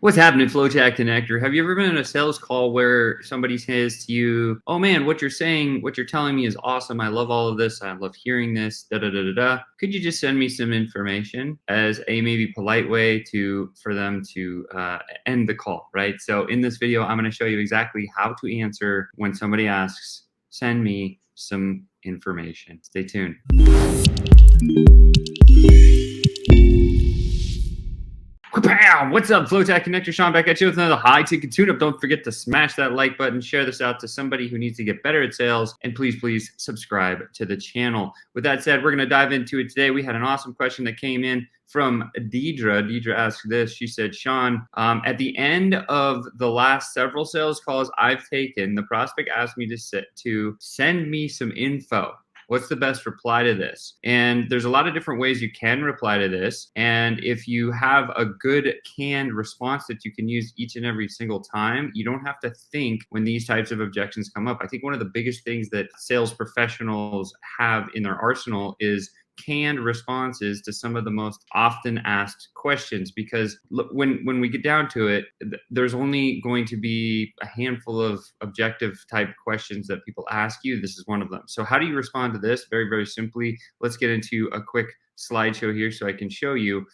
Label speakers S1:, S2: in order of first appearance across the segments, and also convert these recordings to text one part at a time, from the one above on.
S1: What's happening, FlowChat Connector? Have you ever been in a sales call where somebody says to you, "Oh man, what you're saying, what you're telling me is awesome. I love all of this. I love hearing this. Da da da da da. Could you just send me some information?" As a maybe polite way for them to end the call, right? So in this video, I'm going to show you exactly how to answer when somebody asks, "Send me some information." Stay tuned. Bam! What's up, FlowChat Connector? Sean back at you with another high-ticket tune-up. Don't forget to smash that like button, share this out to somebody who needs to get better at sales, and please subscribe to the channel. With that said, we're going to dive into it today. We had an awesome question that came in from Deidre. Deidre asked this. She said, "Sean, at the end of the last several sales calls I've taken, the prospect asked me to send me some info. What's the best reply to this?" And there's a lot of different ways you can reply to this. And if you have a good canned response that you can use each and every single time, you don't have to think when these types of objections come up. I think one of the biggest things that sales professionals have in their arsenal is canned responses to some of the most often asked questions, because when we get down to it, there's only going to be a handful of objective type questions that people ask you. This is one of them. So how do you respond to this? Very simply, let's get into a quick slideshow here so I can show you.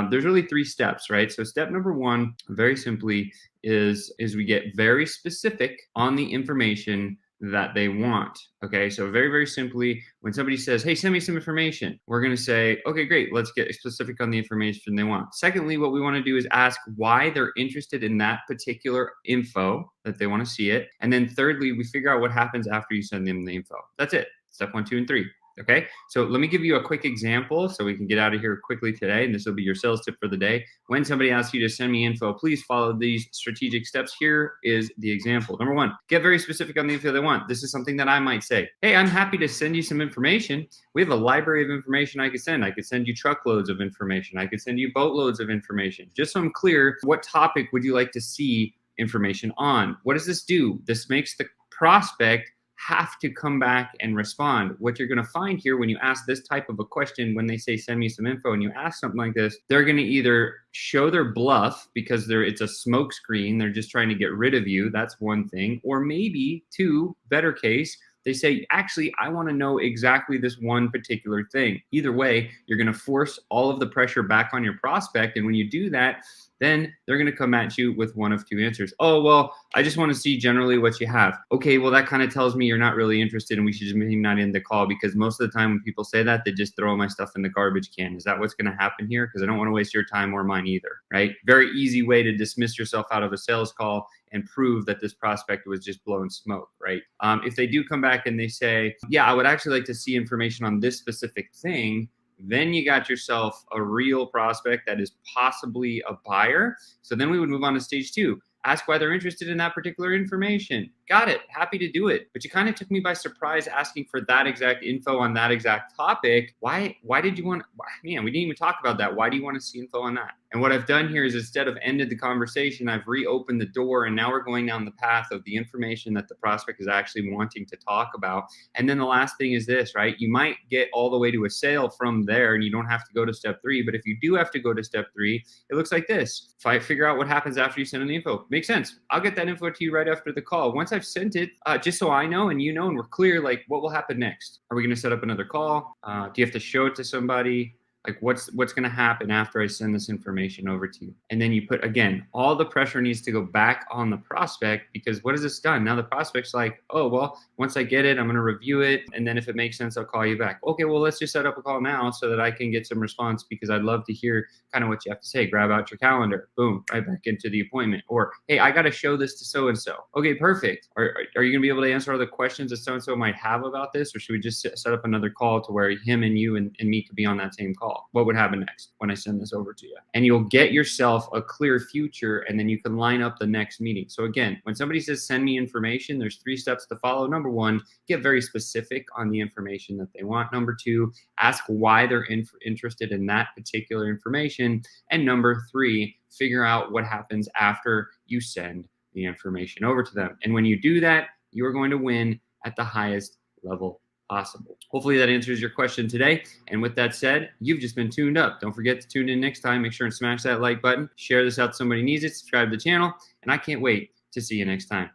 S1: There's really 3 steps, right? So step number 1, very simply, is we get very specific on the information that they want. Okay, so very simply, when somebody says, "Hey, send me some information," we're going to say, "Okay, great, let's get specific on the information they want." Secondly, what we want to do is ask why they're interested in that particular info, that they want to see it. And then thirdly, we figure out what happens after you send them the info. That's it. Step 1, 2, and 3. Okay, so let me give you a quick example so we can get out of here quickly today, and this will be your sales tip for the day. When somebody asks you to send me info, please follow these strategic steps. Here is the example. Number 1, get very specific on the info they want. This is something that I might say. "Hey, I'm happy to send you some information. We have a library of information I could send. I could send you truckloads of information. I could send you boatloads of information. Just so I'm clear, what topic would you like to see information on?" What does this do? This makes the prospect have to come back and respond. What you're going to find here when you ask this type of a question, when they say "send me some info," and you ask something like this, they're going to either show their bluff because it's a smoke screen, they're just trying to get rid of you. That's one thing. Or maybe 2, better case, they say, "Actually, I want to know exactly this one particular thing." Either way, you're going to force all of the pressure back on your prospect. And when you do that, then they're going to come at you with one of 2 answers. "Oh, well, I just want to see generally what you have." Okay, well, that kind of tells me you're not really interested, and we should just maybe not end the call, because most of the time when people say that, they just throw my stuff in the garbage can. Is that what's going to happen here? Because I don't want to waste your time or mine either, right? Very easy way to dismiss yourself out of a sales call and prove that this prospect was just blowing smoke, right? If they do come back and they say, "Yeah, I would actually like to see information on this specific thing," then you got yourself a real prospect that is possibly a buyer. So then we would move on to stage 2. Ask why they're interested in that particular information. Got it. Happy to do it. But you kind of took me by surprise asking for that exact info on that exact topic. Why did you want, man, we didn't even talk about that. Why do you want to see info on that? And what I've done here is, instead of ended the conversation, I've reopened the door, and now we're going down the path of the information that the prospect is actually wanting to talk about. And then the last thing is this, right? You might get all the way to a sale from there, and you don't have to go to step 3. But if you do have to go to step 3, it looks like this. If I figure out what happens after you send in the info, makes sense. I'll get that info to you right after the call. Once I've sent it, just so I know and you know and we're clear, like, what will happen next? Are we going to set up another call? Do you have to show it to somebody? Like, what's going to happen after I send this information over to you? And then you put, again, all the pressure needs to go back on the prospect, because what has this done? Now the prospect's like, "Oh, well, once I get it, I'm going to review it. And then if it makes sense, I'll call you back." Okay, well, let's just set up a call now so that I can get some response, because I'd love to hear kind of what you have to say. Grab out your calendar. Boom, right back into the appointment. Or, "Hey, I got to show this to so-and-so." Okay, perfect. Are you going to be able to answer all the questions that so-and-so might have about this? Or should we just set up another call to where him and you and me could be on that same call? What would happen next when I send this over to you? And you'll get yourself a clear future, and then you can line up the next meeting. So again, when somebody says "send me information," there's 3 steps to follow. Number 1, get very specific on the information that they want. Number 2, ask why they're interested in that particular information. And number 3, figure out what happens after you send the information over to them. And when you do that, you are going to win at the highest level possible. Hopefully that answers your question today. And with that said, you've just been tuned up. Don't forget to tune in next time. Make sure and smash that like button. Share this out to somebody who needs it. Subscribe to the channel. And I can't wait to see you next time.